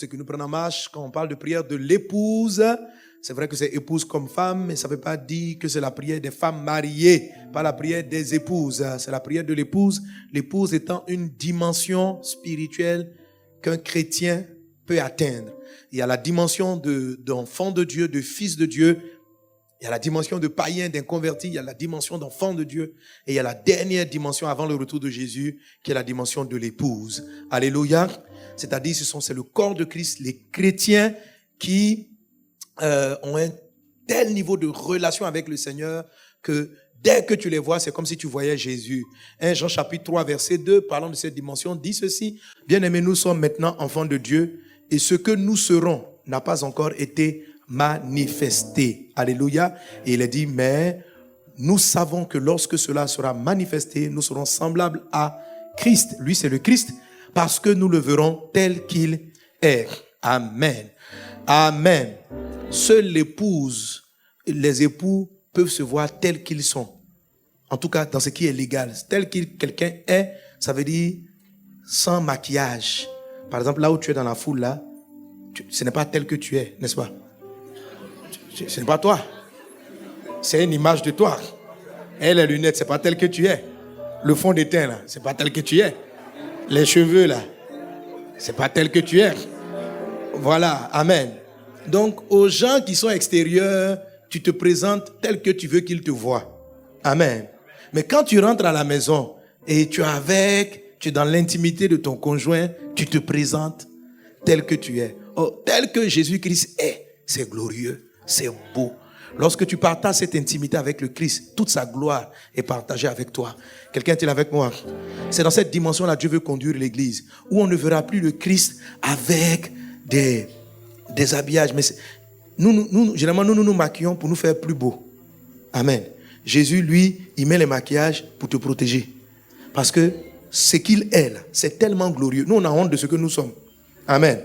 ceux qui nous prennent en marche, quand on parle de prière de l'épouse, c'est vrai que c'est épouse comme femme, mais ça ne veut pas dire que c'est la prière des femmes mariées, pas la prière des épouses. C'est la prière de l'épouse. L'épouse étant une dimension spirituelle qu'un chrétien peut atteindre. Il y a la dimension d'enfant de Dieu, de fils de Dieu. Il y a la dimension de païen, d'inconverti. Il y a la dimension d'enfant de Dieu. Et il y a la dernière dimension avant le retour de Jésus, qui est la dimension de l'épouse. Alléluia. C'est-à-dire, c'est le corps de Christ, les chrétiens qui ont un tel niveau de relation avec le Seigneur que dès que tu les vois, c'est comme si tu voyais Jésus. 1 Jean chapitre 3, verset 2, parlant de cette dimension, dit ceci: bien-aimés, nous sommes maintenant enfants de Dieu, et ce que nous serons n'a pas encore été manifesté. Alléluia. Et il est dit, mais nous savons que lorsque cela sera manifesté, nous serons semblables à Christ. Lui, c'est le Christ, parce que nous le verrons tel qu'il est. Amen. Amen. Seule l'épouse, les époux peuvent se voir tels qu'ils sont. En tout cas, dans ce qui est légal. Tel qu'il quelqu'un est, ça veut dire sans maquillage. Par exemple, là où tu es dans la foule, là, ce n'est pas tel que tu es, n'est-ce pas? Ce n'est pas toi. C'est une image de toi. Et les lunettes, ce n'est pas tel que tu es. Le fond de teint, là, ce n'est pas tel que tu es. Les cheveux, là, ce n'est pas tel que tu es. Voilà, amen. Donc, aux gens qui sont extérieurs, tu te présentes tel que tu veux qu'ils te voient. Amen. Mais quand tu rentres à la maison et tu es dans l'intimité de ton conjoint, tu te présentes tel que tu es. Oh, tel que Jésus-Christ est, c'est glorieux, c'est beau. Lorsque tu partages cette intimité avec le Christ, toute sa gloire est partagée avec toi. Quelqu'un est-il avec moi? C'est dans cette dimension-là que Dieu veut conduire l'Église, où on ne verra plus le Christ avec des habillages. Mais généralement, nous nous maquillons pour nous faire plus beaux. Amen. Jésus, lui, il met les maquillages pour te protéger. Parce que ce qu'il est là, c'est tellement glorieux. Nous, on a honte de ce que nous sommes. Amen.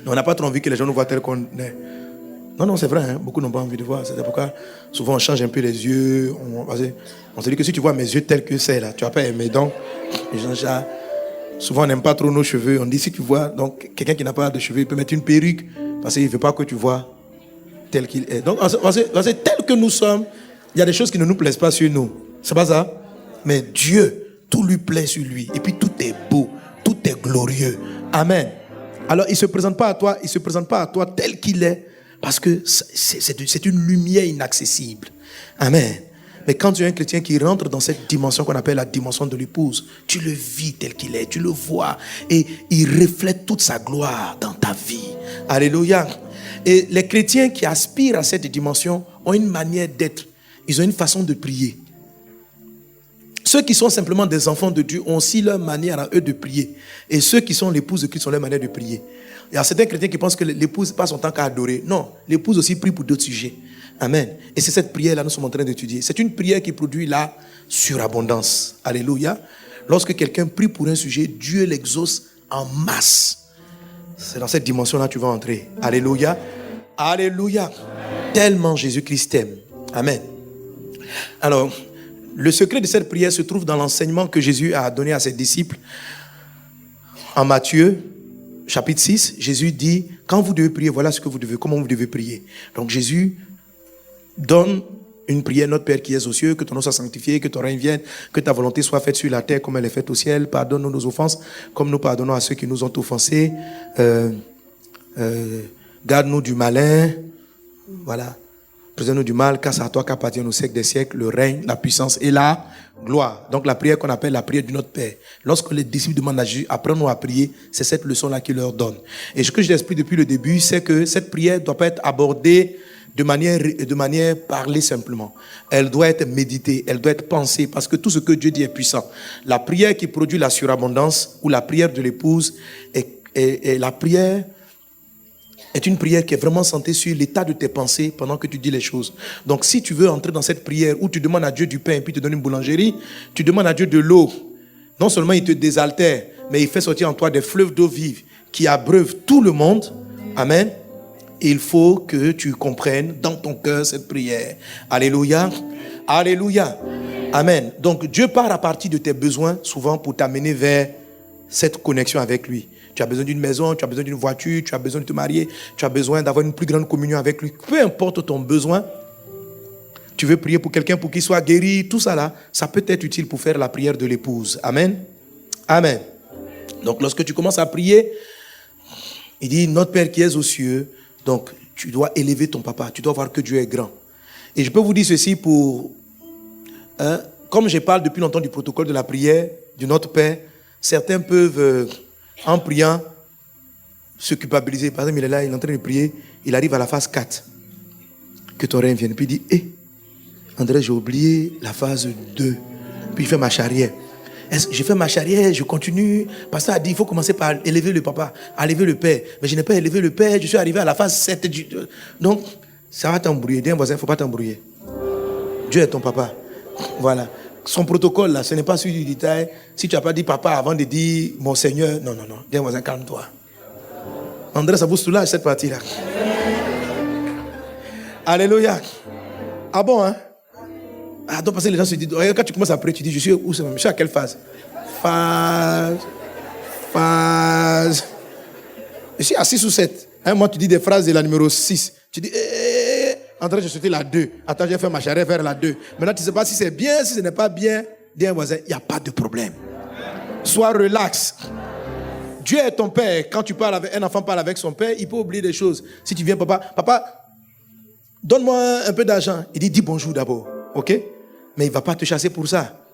Mais on n'a pas trop envie que les gens nous voient tel qu'on est. Non, c'est vrai, hein? Beaucoup n'ont pas envie de voir. C'est pourquoi souvent on change un peu les yeux. On se dit que si tu vois mes yeux tels que c'est là, tu vas pas aimer. Donc, les gens, souvent on n'aime pas trop nos cheveux. On dit si tu vois, donc quelqu'un qui n'a pas de cheveux, il peut mettre une perruque parce qu'il ne veut pas que tu vois tel qu'il est. Donc, tel que nous sommes, il y a des choses qui ne nous plaisent pas sur nous. C'est pas ça? Mais Dieu, tout lui plaît sur lui. Et puis tout est beau, tout est glorieux. Amen. Alors il ne se présente pas à toi tel qu'il est. Parce que c'est une lumière inaccessible. Amen. Mais quand tu es un chrétien qui rentre dans cette dimension qu'on appelle la dimension de l'épouse, tu le vis tel qu'il est, tu le vois. Et il reflète toute sa gloire dans ta vie. Alléluia. Et les chrétiens qui aspirent à cette dimension ont une manière d'être. Ils ont une façon de prier. Ceux qui sont simplement des enfants de Dieu ont aussi leur manière à eux de prier. Et ceux qui sont l'épouse de Christ ont leur manière de prier. Il y a certains chrétiens qui pensent que l'épouse passe son temps qu'à adorer. Non, l'épouse aussi prie pour d'autres sujets. Amen. Et c'est cette prière-là que nous sommes en train d'étudier. C'est une prière qui produit la surabondance. Alléluia. Lorsque quelqu'un prie pour un sujet, Dieu l'exauce en masse. C'est dans cette dimension-là que tu vas entrer. Alléluia. Alléluia. Tellement Jésus-Christ t'aime. Amen. Alors, le secret de cette prière se trouve dans l'enseignement que Jésus a donné à ses disciples. En Matthieu, chapitre 6, Jésus dit, quand vous devez prier, voilà ce que vous devez, comment vous devez prier. Donc Jésus donne une prière, notre Père qui es aux cieux, que ton nom soit sanctifié, que ton règne vienne, que ta volonté soit faite sur la terre comme elle est faite au ciel. Pardonne-nous nos offenses, comme nous pardonnons à ceux qui nous ont offensés. Garde-nous du malin. Voilà. Préserve-nous du mal, car c'est à toi qu'appartient au siècle des siècles le règne, la puissance et la gloire. Donc la prière qu'on appelle la prière du Notre Père. Lorsque les disciples demandent à Jésus, apprends-nous à prier, c'est cette leçon-là qu'il leur donne. Et ce que je t'explique depuis le début, c'est que cette prière ne doit pas être abordée de manière parlée simplement. Elle doit être méditée, elle doit être pensée, parce que tout ce que Dieu dit est puissant. La prière qui produit la surabondance, ou la prière de l'épouse, est la prière est une prière qui est vraiment centrée sur l'état de tes pensées pendant que tu dis les choses. Donc si tu veux entrer dans cette prière où tu demandes à Dieu du pain et puis il te donne une boulangerie, tu demandes à Dieu de l'eau. Non seulement il te désaltère, mais il fait sortir en toi des fleuves d'eau vive qui abreuvent tout le monde. Amen. Il faut que tu comprennes dans ton cœur cette prière. Alléluia. Alléluia. Amen. Donc Dieu part à partir de tes besoins souvent pour t'amener vers cette connexion avec lui. tu as besoin d'une maison, tu as besoin d'une voiture, tu as besoin de te marier, tu as besoin d'avoir une plus grande communion avec lui. Peu importe ton besoin, tu veux prier pour quelqu'un pour qu'il soit guéri, tout ça là, ça peut être utile pour faire la prière de l'épouse. Amen. Amen. Donc lorsque tu commences à prier, il dit, notre Père qui es aux cieux, donc tu dois élever ton papa, tu dois voir que Dieu est grand. Et je peux vous dire ceci pour... comme je parle depuis longtemps du protocole de la prière, de notre Père, certains peuvent, en priant, se culpabiliser. Par exemple, il est là, il est en train de prier, il arrive à la phase 4. Que ton règne vienne. Puis il dit, André, j'ai oublié la phase 2. Puis il fait marche arrière. Je fais marche arrière, je continue. Parce qu'il a dit, il faut commencer par élever le papa, à élever le père. Mais je n'ai pas élevé le père, je suis arrivé à la phase 7. Donc, ça va t'embrouiller. Dis à un voisin, il ne faut pas t'embrouiller. Dieu est ton papa. Voilà. Son protocole, là, ce n'est pas celui du détail. Si tu n'as pas dit papa avant de dire mon Seigneur, non. Dis à un voisin, calme-toi. André, ça vous soulage cette partie-là. Alléluia. Ah bon, hein? Ah, donc parce que les gens se disent, quand tu commences à prier, tu dis, je suis où? Je suis à quelle phase? Phase. Je suis à 6 ou 7. Un mois, tu dis des phrases de la numéro 6. Tu dis, André, je suis la 2. Attends, j'ai fait ma charrette vers la 2. Maintenant, tu ne sais pas si c'est bien, si ce n'est pas bien. Dis à un voisin, il n'y a pas de problème. Sois relax. Dieu est ton père. Quand un enfant parle avec son père, il peut oublier des choses. Si tu viens, papa, donne-moi un peu d'argent. Il dit, dis bonjour d'abord. OK? Mais il ne va pas te chasser pour ça.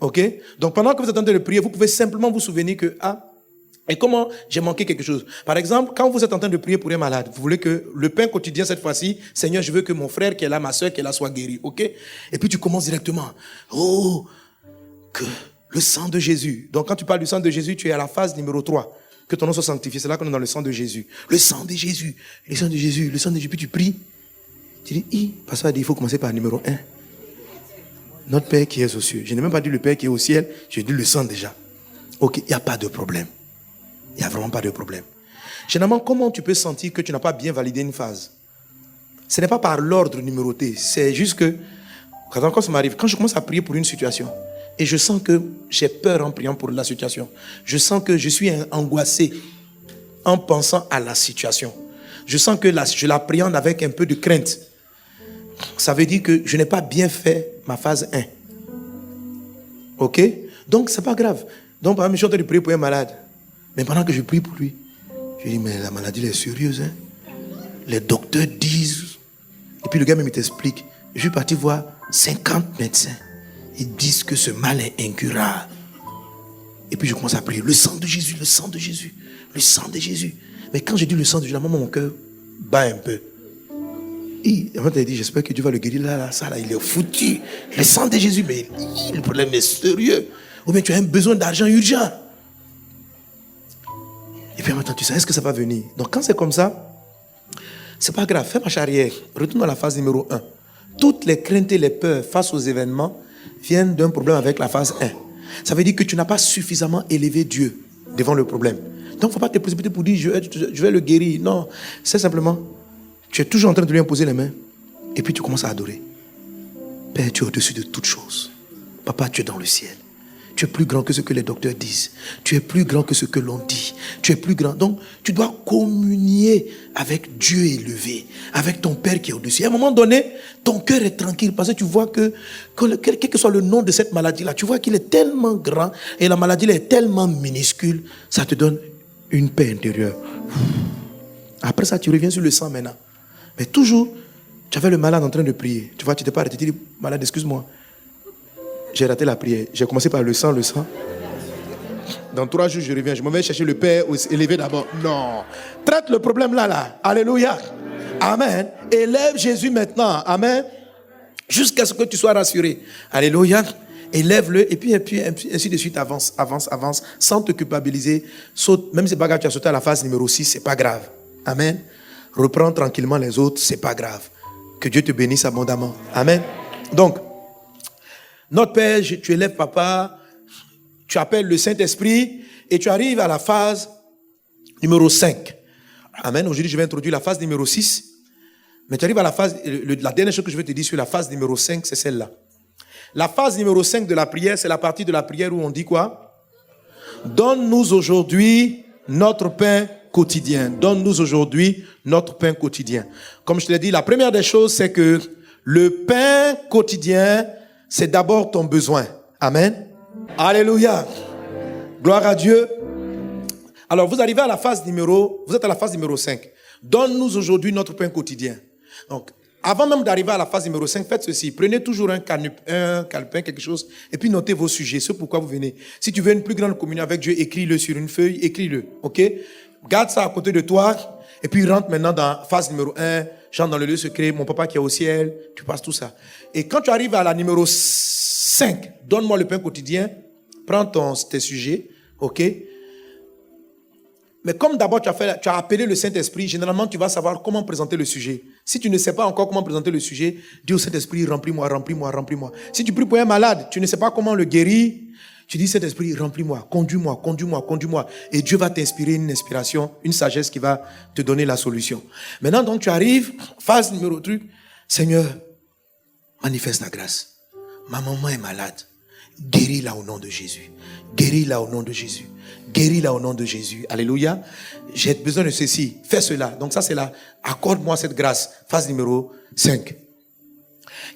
OK? Donc, pendant que vous êtes en train de prier, vous pouvez simplement vous souvenir que, et comment j'ai manqué quelque chose. Par exemple, quand vous êtes en train de prier pour un malade, vous voulez que le pain quotidien cette fois-ci, Seigneur, je veux que mon frère qui est là, ma soeur qui est là, soit guéri. OK? Et puis tu commences directement. Que le sang de Jésus. Donc, quand tu parles du sang de Jésus, tu es à la phase numéro 3. Que ton nom soit sanctifié. C'est là qu'on est dans le sang de Jésus. Le sang de Jésus. Le sang de Jésus. Le sang de Jésus. Puis tu pries. Tu dis, pasteur a dit, il faut commencer par le numéro 1. Notre Père qui est aux cieux. Je n'ai même pas dit le Père qui est au ciel. J'ai dit le sang déjà. OK, il n'y a pas de problème. Il n'y a vraiment pas de problème. Généralement, comment tu peux sentir que tu n'as pas bien validé une phase? Ce n'est pas par l'ordre numéroté. C'est juste que, quand ça m'arrive, quand je commence à prier pour une situation, et je sens que j'ai peur en priant pour la situation, je sens que je suis angoissé en pensant à la situation, je sens que je l'appréhende avec un peu de crainte, ça veut dire que je n'ai pas bien fait ma phase 1. OK? Donc, ce n'est pas grave. Donc, par exemple, je suis en train de prier pour un malade. Mais pendant que je prie pour lui, je dis, mais la maladie elle est sérieuse. Hein? Les docteurs disent. Et puis le gars même t'explique. Je suis parti voir 50 médecins. Ils disent que ce mal est incurable. Et puis je commence à prier. Le sang de Jésus, le sang de Jésus, le sang de Jésus. Mais quand j'ai dit le sang de Jésus, mon cœur bat un peu. Et avant, il dit, j'espère que Dieu va le guérir. Là, ça, là, il est foutu. Le sang de Jésus, mais le problème est sérieux. Ou bien tu as un besoin d'argent urgent. Et puis en même temps, tu sais, est-ce que ça va venir? Donc quand c'est comme ça, c'est pas grave, fais marche arrière. Retourne à la phase numéro 1. Toutes les craintes et les peurs face aux événements viennent d'un problème avec la phase 1. Ça veut dire que tu n'as pas suffisamment élevé Dieu devant le problème. Donc il ne faut pas te précipiter pour dire, je vais le guérir. Non, c'est simplement, tu es toujours en train de lui imposer les mains. Et puis tu commences à adorer. Père, tu es au-dessus de toutes choses. Papa, tu es dans le ciel. Tu es plus grand que ce que les docteurs disent. Tu es plus grand que ce que l'on dit. Tu es plus grand. Donc, tu dois communier avec Dieu élevé, avec ton Père qui est au-dessus. À un moment donné, ton cœur est tranquille parce que tu vois que quel que soit le nom de cette maladie-là, tu vois qu'il est tellement grand et la maladie là est tellement minuscule, ça te donne une paix intérieure. Après ça, tu reviens sur le sang maintenant. Mais toujours, tu avais le malade en train de prier. Tu vois, tu t'es pas arrêté, tu dis, malade, excuse-moi. J'ai raté la prière. J'ai commencé par le sang. Dans 3 jours, je reviens. Je m'en vais chercher le Père élevé d'abord. Non. Traite le problème là. Alléluia. Amen. Élève Jésus maintenant. Amen. Jusqu'à ce que tu sois rassuré. Alléluia. Élève-le. Et puis, ainsi de suite, avance. Sans te culpabiliser. Saute. Même si c'est pas grave, tu as sauté à la phase numéro 6, c'est pas grave. Amen. Reprends tranquillement les autres, c'est pas grave. Que Dieu te bénisse abondamment. Amen. Donc, notre Père, tu élèves papa, tu appelles le Saint-Esprit et tu arrives à la phase numéro 5. Amen. Aujourd'hui, je vais introduire la phase numéro 6. Mais tu arrives à la phase, la dernière chose que je vais te dire sur la phase numéro 5, c'est celle-là. La phase numéro 5 de la prière, c'est la partie de la prière où on dit quoi? Donne-nous aujourd'hui notre pain quotidien. Donne-nous aujourd'hui notre pain quotidien. Comme je te l'ai dit, la première des choses, c'est que le pain quotidien, c'est d'abord ton besoin. Amen. Alléluia. Gloire à Dieu. Alors, vous arrivez à la phase vous êtes à la phase numéro 5. Donne-nous aujourd'hui notre pain quotidien. Donc, avant même d'arriver à la phase numéro 5, faites ceci. Prenez toujours un calepin, quelque chose, et puis notez vos sujets, ce pourquoi vous venez. Si tu veux une plus grande communion avec Dieu, écris-le sur une feuille, écris-le, ok? Garde ça à côté de toi, et puis rentre maintenant dans la phase numéro 1, genre dans le lieu secret, mon papa qui est au ciel, tu passes tout ça. Et quand tu arrives à la numéro 5, donne-moi le pain quotidien, prends tes sujets, ok? Mais comme d'abord tu as appelé le Saint-Esprit, généralement tu vas savoir comment présenter le sujet. Si tu ne sais pas encore comment présenter le sujet, dis au Saint-Esprit, remplis-moi, remplis-moi, remplis-moi. Si tu pries pour un malade, tu ne sais pas comment le guérir, tu dis Saint-Esprit, remplis-moi, conduis-moi, conduis-moi, conduis-moi. Et Dieu va t'inspirer une inspiration, une sagesse qui va te donner la solution. Maintenant donc tu arrives, phase numéro 3, Seigneur, manifeste ta grâce. Ma maman est malade. Guéris-la au nom de Jésus. Guéris-la au nom de Jésus. Guéris-la au nom de Jésus. Alléluia. J'ai besoin de ceci. Fais cela. Donc ça c'est là. Accorde-moi cette grâce. Phase numéro 5.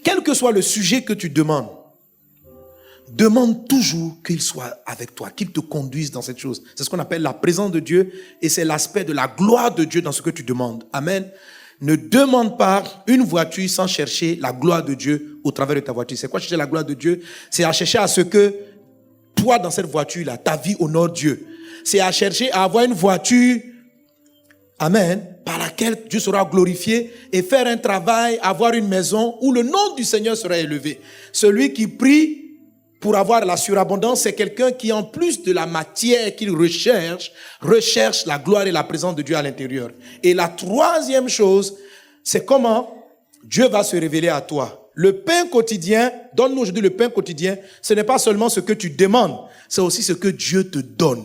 Quel que soit le sujet que tu demandes, demande toujours qu'il soit avec toi, qu'il te conduise dans cette chose. C'est ce qu'on appelle la présence de Dieu et c'est l'aspect de la gloire de Dieu dans ce que tu demandes. Amen. Ne demande pas une voiture sans chercher la gloire de Dieu au travers de ta voiture. C'est quoi chercher la gloire de Dieu? C'est à chercher à ce que toi, dans cette voiture-là, ta vie honore Dieu. C'est à chercher à avoir une voiture, amen, par laquelle Dieu sera glorifié et faire un travail, avoir une maison où le nom du Seigneur sera élevé. Celui qui prie pour avoir la surabondance, c'est quelqu'un qui, en plus de la matière qu'il recherche la gloire et la présence de Dieu à l'intérieur. Et la troisième chose, c'est comment Dieu va se révéler à toi. Le pain quotidien, donne-nous aujourd'hui le pain quotidien, ce n'est pas seulement ce que tu demandes, c'est aussi ce que Dieu te donne.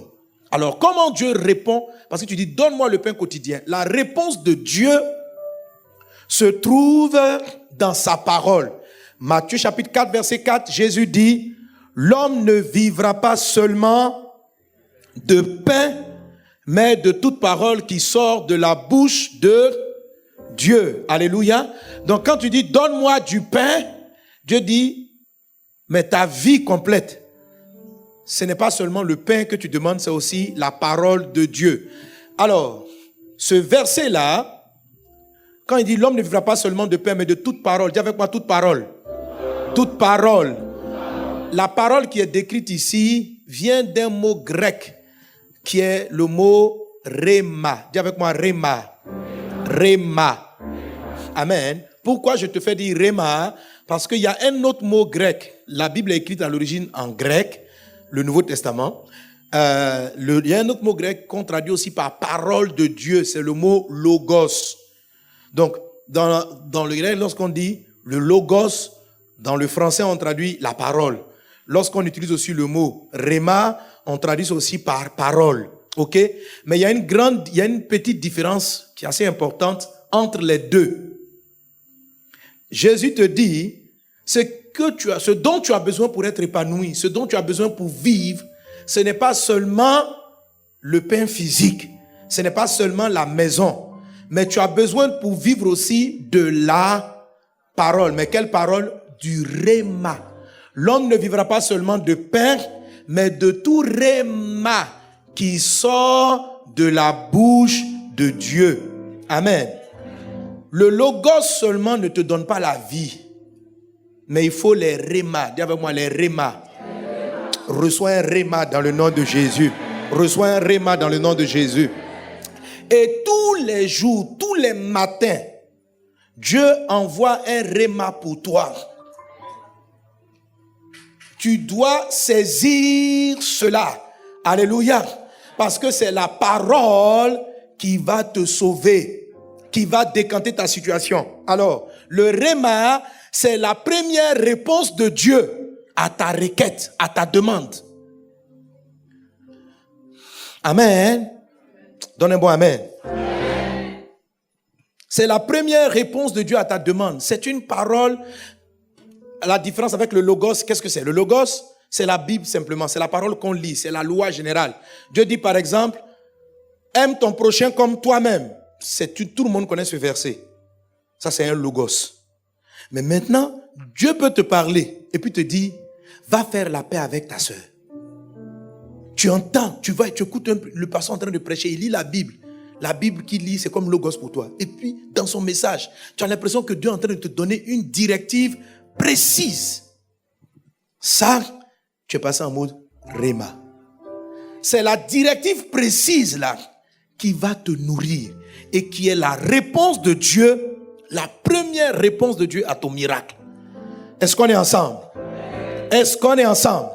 Alors, comment Dieu répond? Parce que tu dis, donne-moi le pain quotidien. La réponse de Dieu se trouve dans sa parole. Matthieu chapitre 4, verset 4, Jésus dit, l'homme ne vivra pas seulement de pain, mais de toute parole qui sort de la bouche de Dieu. Alléluia. Donc quand tu dis, donne-moi du pain, Dieu dit, mais ta vie complète, ce n'est pas seulement le pain que tu demandes, c'est aussi la parole de Dieu. Alors, ce verset-là, quand il dit, l'homme ne vivra pas seulement de pain, mais de toute parole, dis avec moi, toute parole. Toute parole. La parole qui est décrite ici vient d'un mot grec qui est le mot rhéma. Dis avec moi rhéma. Rhéma. Amen. Pourquoi je te fais dire rhéma? Parce qu'il y a un autre mot grec. La Bible est écrite à l'origine en grec, le Nouveau Testament. Il y a un autre mot grec qu'on traduit aussi par parole de Dieu. C'est le mot logos. Donc, dans le grec, lorsqu'on dit le logos, dans le français, on traduit la parole. Lorsqu'on utilise aussi le mot rhéma, on traduit aussi par parole. Ok? Mais il y a une petite différence qui est assez importante entre les deux. Jésus te dit, ce dont tu as besoin pour être épanoui, ce dont tu as besoin pour vivre, ce n'est pas seulement le pain physique, ce n'est pas seulement la maison, mais tu as besoin pour vivre aussi de la parole. Mais quelle parole? Du rhéma. L'homme ne vivra pas seulement de pain, mais de tout rhéma qui sort de la bouche de Dieu. Amen. Le logos seulement ne te donne pas la vie, mais il faut les rhémas. Dis avec moi les rhémas. Reçois un rhéma dans le nom de Jésus. Reçois un rhéma dans le nom de Jésus. Et tous les jours, tous les matins, Dieu envoie un rhéma pour toi. Tu dois saisir cela. Alléluia. Parce que c'est la parole qui va te sauver, qui va décanter ta situation. Alors, le rhéma, c'est la première réponse de Dieu à ta requête, à ta demande. Amen. Donne un bon amen. C'est la première réponse de Dieu à ta demande. C'est une parole. La différence avec le logos, qu'est-ce que c'est? Le logos, c'est la Bible simplement. C'est la parole qu'on lit. C'est la loi générale. Dieu dit par exemple, Aime ton prochain comme toi-même. Tout le monde connaît ce verset. Ça, c'est un logos. Mais maintenant, Dieu peut te parler et puis te dire, va faire la paix avec ta sœur. Tu entends, tu écoutes le pasteur en train de prêcher, il lit la Bible. La Bible qu'il lit, c'est comme logos pour toi. Et puis, dans son message, tu as l'impression que Dieu est en train de te donner une directive précise. Ça, tu es passé en mode Réma. C'est la directive précise là qui va te nourrir et qui est la réponse de Dieu, la première réponse de Dieu à ton miracle. Est-ce qu'on est ensemble? Est-ce qu'on est ensemble?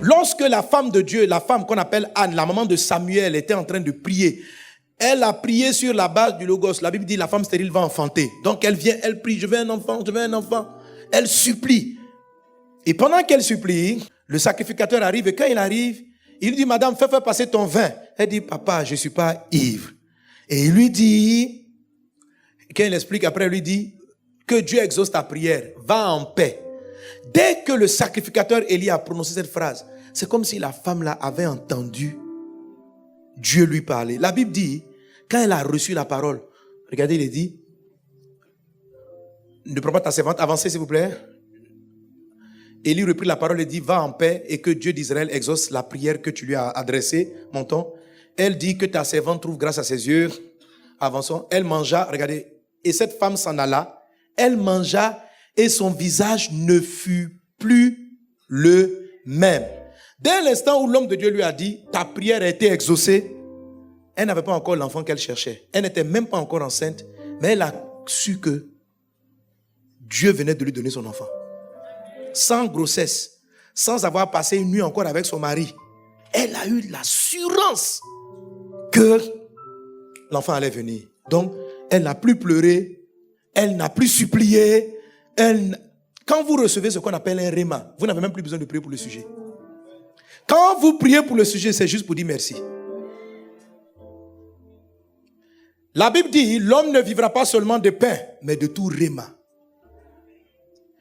Lorsque la femme de Dieu, la femme qu'on appelle Anne, la maman de Samuel, était en train de prier, elle a prié sur la base du logos. La Bible dit la femme stérile va enfanter. Donc elle vient, elle prie, je veux un enfant, je veux un enfant. Elle supplie. Et pendant qu'elle supplie, le sacrificateur arrive et quand il arrive, il lui dit, madame, fais passer ton vin. Elle dit, papa, je ne suis pas ivre. Et il lui dit, quand il explique, après il lui dit, que Dieu exauce ta prière, va en paix. Dès que le sacrificateur Élie a prononcé cette phrase, c'est comme si la femme là avait entendu Dieu lui parler. La Bible dit, quand elle a reçu la parole, regardez, il dit, ne prends pas ta servante, avancez s'il vous plaît. Élie reprit la parole et dit, va en paix et que Dieu d'Israël exauce la prière que tu lui as adressée, monton. Elle dit que ta servante trouve grâce à ses yeux. Avançons. Elle mangea, regardez, et cette femme s'en alla. Elle mangea et son visage ne fut plus le même. Dès l'instant où l'homme de Dieu lui a dit, ta prière a été exaucée, elle n'avait pas encore l'enfant qu'elle cherchait. Elle n'était même pas encore enceinte, mais elle a su que Dieu venait de lui donner son enfant. Sans grossesse, sans avoir passé une nuit encore avec son mari, elle a eu l'assurance que l'enfant allait venir. Donc, elle n'a plus pleuré, elle n'a plus supplié. Quand vous recevez ce qu'on appelle un réma, vous n'avez même plus besoin de prier pour le sujet. Quand vous priez pour le sujet, c'est juste pour dire merci. La Bible dit, l'homme ne vivra pas seulement de pain, mais de tout réma.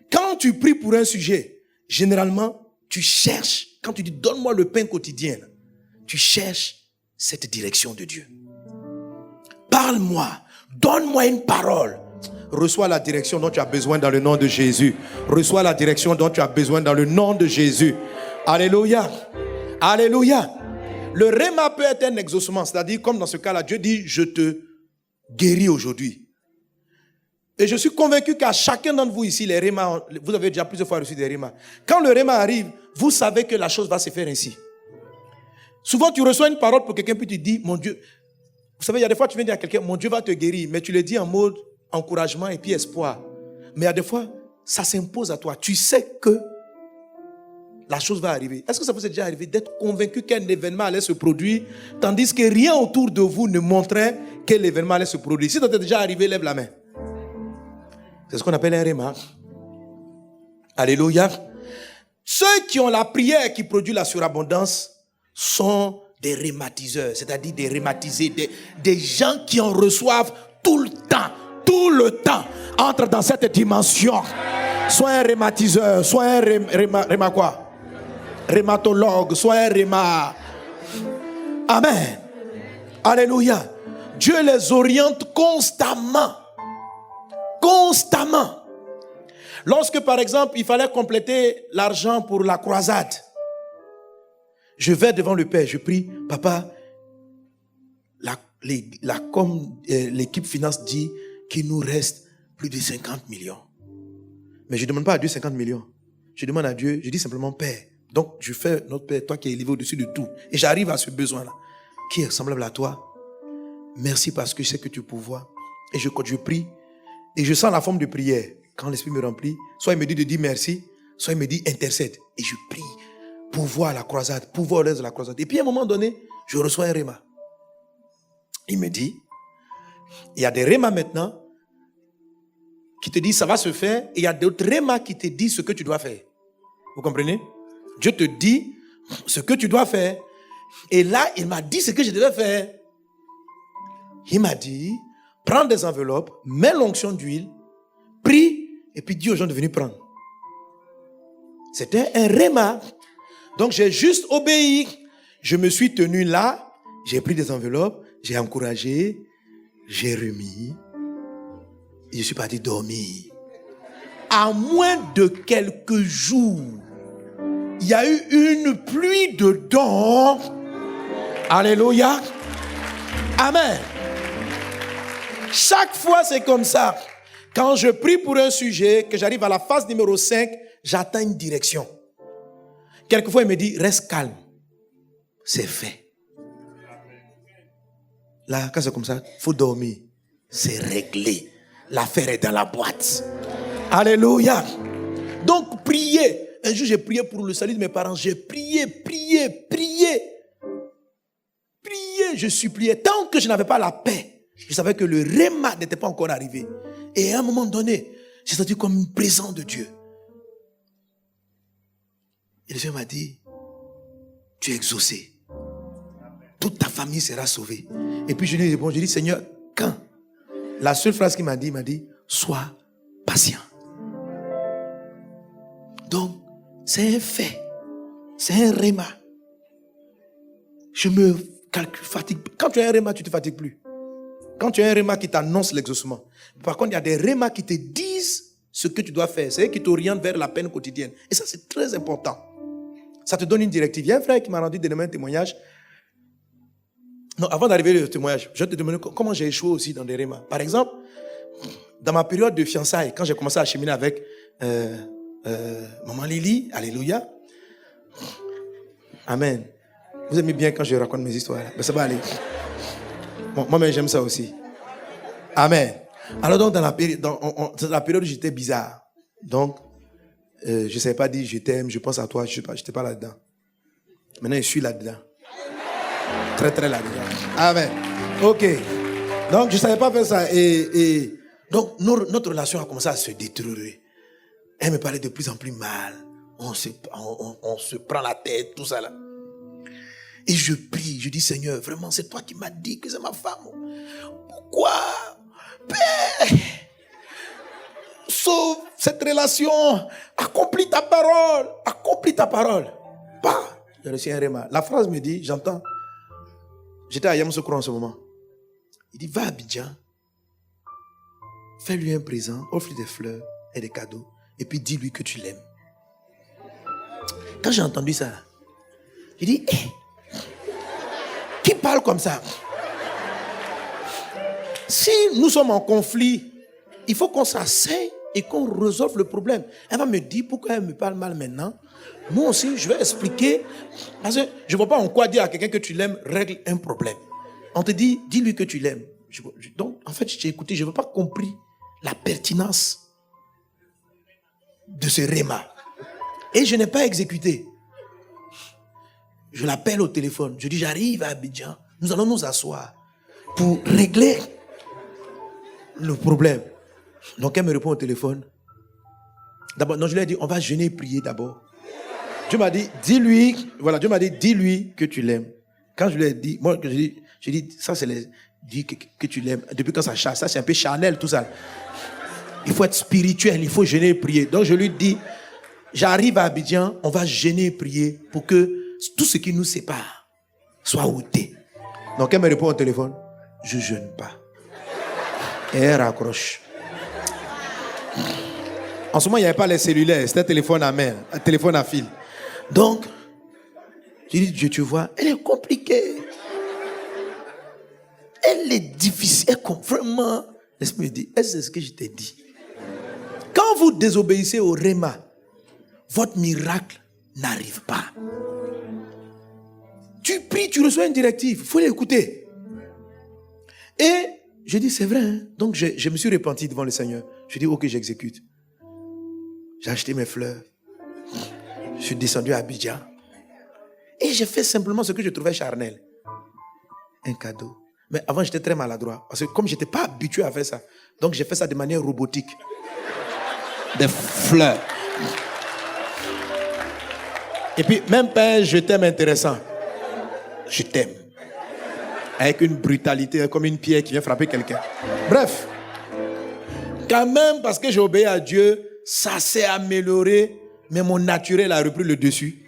Quand tu pries pour un sujet, généralement, tu cherches, quand tu dis donne-moi le pain quotidien, tu cherches cette direction de Dieu. Parle-moi, donne-moi une parole. Reçois la direction dont tu as besoin dans le nom de Jésus. Reçois la direction dont tu as besoin dans le nom de Jésus. Alléluia. Alléluia. Le réma peut être un exaucement, c'est-à-dire comme dans ce cas-là, Dieu dit, je te guéris aujourd'hui. Et je suis convaincu qu'à chacun d'entre vous ici, les rémas, vous avez déjà plusieurs fois reçu des rémas. Quand le réma arrive, vous savez que la chose va se faire ainsi. Souvent, tu reçois une parole pour quelqu'un, puis tu dis, mon Dieu, vous savez, il y a des fois, tu viens dire à quelqu'un, mon Dieu va te guérir, mais tu le dis en mode encouragement et puis espoir. Mais il y a des fois, ça s'impose à toi. Tu sais que la chose va arriver. Est-ce que ça vous est déjà arrivé d'être convaincu qu'un événement allait se produire, tandis que rien autour de vous ne montrait que l'événement allait se produire? Si ça t'est déjà arrivé, lève la main. C'est ce qu'on appelle un réma. Alléluia. Ceux qui ont la prière qui produit la surabondance sont des rématiseurs, c'est-à-dire des rématisés, des gens qui en reçoivent tout le temps, entrent dans cette dimension. Soit un rématiseur, soit un réma quoi? Rématologue, soit un réma. Amen. Alléluia. Dieu les oriente constamment. Constamment. Lorsque, par exemple, il fallait compléter l'argent pour la croisade, je vais devant le Père, je prie, Papa, l'équipe finance dit qu'il nous reste plus de 50 millions. Mais je ne demande pas à Dieu 50 millions. Je demande à Dieu, je dis simplement Père. Donc, je fais notre Père, toi qui es élevé au-dessus de tout. Et j'arrive à ce besoin-là, qui est semblable à toi. Merci parce que je sais que tu pourvois. Et je prie. Et je sens la forme de prière. Quand l'Esprit me remplit, soit il me dit de dire merci, soit il me dit intercède. Et je prie. Pouvoir à la croisade, pouvoir au reste de la croisade. Et puis à un moment donné, je reçois un réma. Il me dit, il y a des rémas maintenant qui te disent ça va se faire, et il y a d'autres rémas qui te disent ce que tu dois faire. Vous comprenez? Dieu te dit ce que tu dois faire. Et là, il m'a dit ce que je devais faire. Il m'a dit, prends des enveloppes, mets l'onction d'huile, prie, et puis dis aux gens de venir prendre. C'était un réma. Donc j'ai juste obéi. Je me suis tenu là, j'ai pris des enveloppes, j'ai encouragé, j'ai remis, et je suis parti dormir. À moins de quelques jours, il y a eu une pluie de dons. Alléluia. Amen. Chaque fois, c'est comme ça. Quand je prie pour un sujet, que j'arrive à la phase numéro 5, j'attends une direction. Quelquefois, il me dit, reste calme. C'est fait. Là, quand c'est comme ça, il faut dormir. C'est réglé. L'affaire est dans la boîte. Alléluia. Donc, priez. Un jour, j'ai prié pour le salut de mes parents. J'ai prié. Je suppliais. Tant que je n'avais pas la paix, je savais que le réma n'était pas encore arrivé. Et à un moment donné, j'ai senti comme une présence de Dieu. Et le Seigneur m'a dit, tu es exaucé. Toute ta famille sera sauvée. Et puis je lui ai dit, bon, je dis, Seigneur, quand? La seule phrase qu'il m'a dit, sois patient. Donc, c'est un fait. C'est un réma. Je me fatigue. Quand tu as un réma, tu ne te fatigues plus. Quand tu as un réma qui t'annonce l'exaucement. Par contre, il y a des rémas qui te disent ce que tu dois faire. C'est eux qui t'orientent vers la peine quotidienne. Et ça, c'est très important. Ça te donne une directive. Il y a un frère qui m'a rendu dernièrement un témoignage. Non, avant d'arriver au témoignage, je vais te demander comment j'ai échoué aussi dans des rémas. Par exemple, dans ma période de fiançailles, quand j'ai commencé à cheminer avec Maman Lily, alléluia. Amen. Vous aimez bien quand je raconte mes histoires. Ben, ça va aller. Bon, moi-même, j'aime ça aussi. Amen. Alors donc, dans la période où j'étais bizarre, donc, je ne savais pas dire je t'aime, je pense à toi, je n'étais pas là-dedans. Maintenant, je suis là-dedans. Très, très là-dedans. Amen. Ok. Donc, je ne savais pas faire ça. Et donc, notre relation a commencé à se détériorer. Elle me parlait de plus en plus mal. On se prend la tête, tout ça là. Et je prie, je dis, Seigneur, vraiment, c'est toi qui m'as dit que c'est ma femme. Pourquoi? Père, sauve cette relation. Accomplis ta parole. Accomplis ta parole. Bah, j'ai reçu un réma. La phrase me dit, j'entends. J'étais à Yamoussoukro en ce moment. Il dit, va à Abidjan. Fais-lui un présent. Offre-lui des fleurs et des cadeaux. Et puis dis-lui que tu l'aimes. Quand j'ai entendu ça, j'ai dit, hey, qui parle comme ça? Si nous sommes en conflit, il faut qu'on s'asseye et qu'on résolve le problème. Elle va me dire pourquoi elle me parle mal maintenant. Moi aussi, je vais expliquer. Parce que je ne vois pas en quoi dire à quelqu'un que tu l'aimes règle un problème. On te dit, dis-lui que tu l'aimes. Donc, en fait, j'ai écouté, je n'ai pas compris la pertinence de ce réma. Et je n'ai pas exécuté. Je l'appelle au téléphone. Je dis, j'arrive à Abidjan. Nous allons nous asseoir pour régler le problème. Donc, elle me répond au téléphone. D'abord, non, je lui ai dit, on va jeûner et prier d'abord. Dieu m'a dit, dis-lui, voilà, Dieu m'a dit, dis-lui que tu l'aimes. Quand je lui ai dit, moi, j'ai dit, ça, c'est les, dis que tu l'aimes. Depuis quand ça chasse, ça, c'est un peu charnel, tout ça. Il faut être spirituel, il faut jeûner et prier. Donc, je lui dis, j'arrive à Abidjan, on va jeûner et prier pour que tout ce qui nous sépare soit ôté. Donc, elle me répond au téléphone, je jeûne pas. Et elle raccroche. En ce moment, il n'y avait pas les cellulaires, c'était un téléphone à main, un téléphone à fil. Donc, j'ai dit, Dieu, tu vois, elle est compliquée. Elle est difficile. Vraiment, l'Esprit me dit, est-ce ce que je t'ai dit? Quand vous désobéissez au réma, votre miracle n'arrive pas. Tu pries, tu reçois une directive, il faut l'écouter. Et je dis, c'est vrai. Hein? Donc, je me suis repenti devant le Seigneur. Je dis, ok, j'exécute. J'ai acheté mes fleurs. Je suis descendu à Abidjan. Et j'ai fait simplement ce que je trouvais charnel. Un cadeau. Mais avant, j'étais très maladroit. Parce que comme je n'étais pas habitué à faire ça, donc j'ai fait ça de manière robotique. Des fleurs. Et puis, même pas un je t'aime intéressant. Je t'aime. Avec une brutalité, comme une pierre qui vient frapper quelqu'un. Bref. Quand même, parce que j'ai obéi à Dieu, ça s'est amélioré, mais mon naturel a repris le dessus.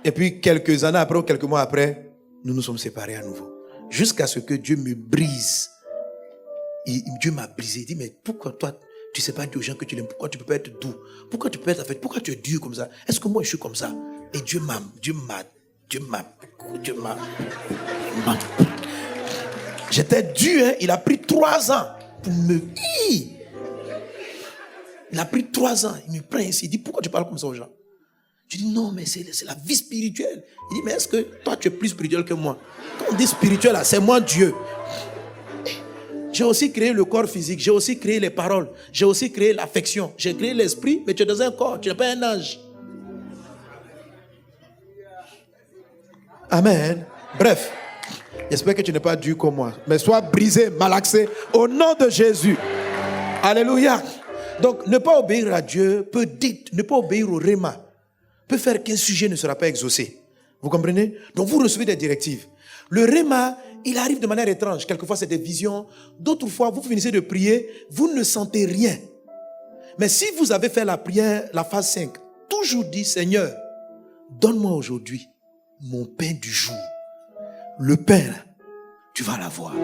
Et puis, quelques années après ou quelques mois après, nous nous sommes séparés à nouveau. Jusqu'à ce que Dieu me brise. Et Dieu m'a brisé. Il dit, mais pourquoi toi, tu ne sais pas dire aux gens que tu l'aimes? Pourquoi tu ne peux pas être doux? Pourquoi tu peux être affecté? Pourquoi tu es dur comme ça? Est-ce que moi je suis comme ça? Et Dieu m'a. J'étais dur, hein? Il a pris 3 ans pour me. Il a pris 3 ans. Il me prend ici. Il dit, pourquoi tu parles comme ça aux gens? Je dis, non, mais c'est la vie spirituelle. Il dit, mais est-ce que toi tu es plus spirituel que moi? Quand on dit spirituel, c'est moi Dieu. J'ai aussi créé le corps physique, j'ai aussi créé les paroles, j'ai aussi créé l'affection, j'ai créé l'esprit, mais tu es dans un corps, tu n'es pas un ange. Amen. Bref, j'espère que tu n'es pas dur comme moi, mais sois brisé, malaxé, au nom de Jésus. Alléluia. Donc, ne pas obéir à Dieu peut dire, ne pas obéir au réma, peut faire qu'un sujet ne sera pas exaucé. Vous comprenez? Donc, vous recevez des directives. Le réma, il arrive de manière étrange. Quelquefois, c'est des visions. D'autres fois, vous finissez de prier, vous ne sentez rien. Mais si vous avez fait la prière, la phase 5, toujours dit, Seigneur, donne-moi aujourd'hui mon pain du jour. Le pain, tu vas l'avoir.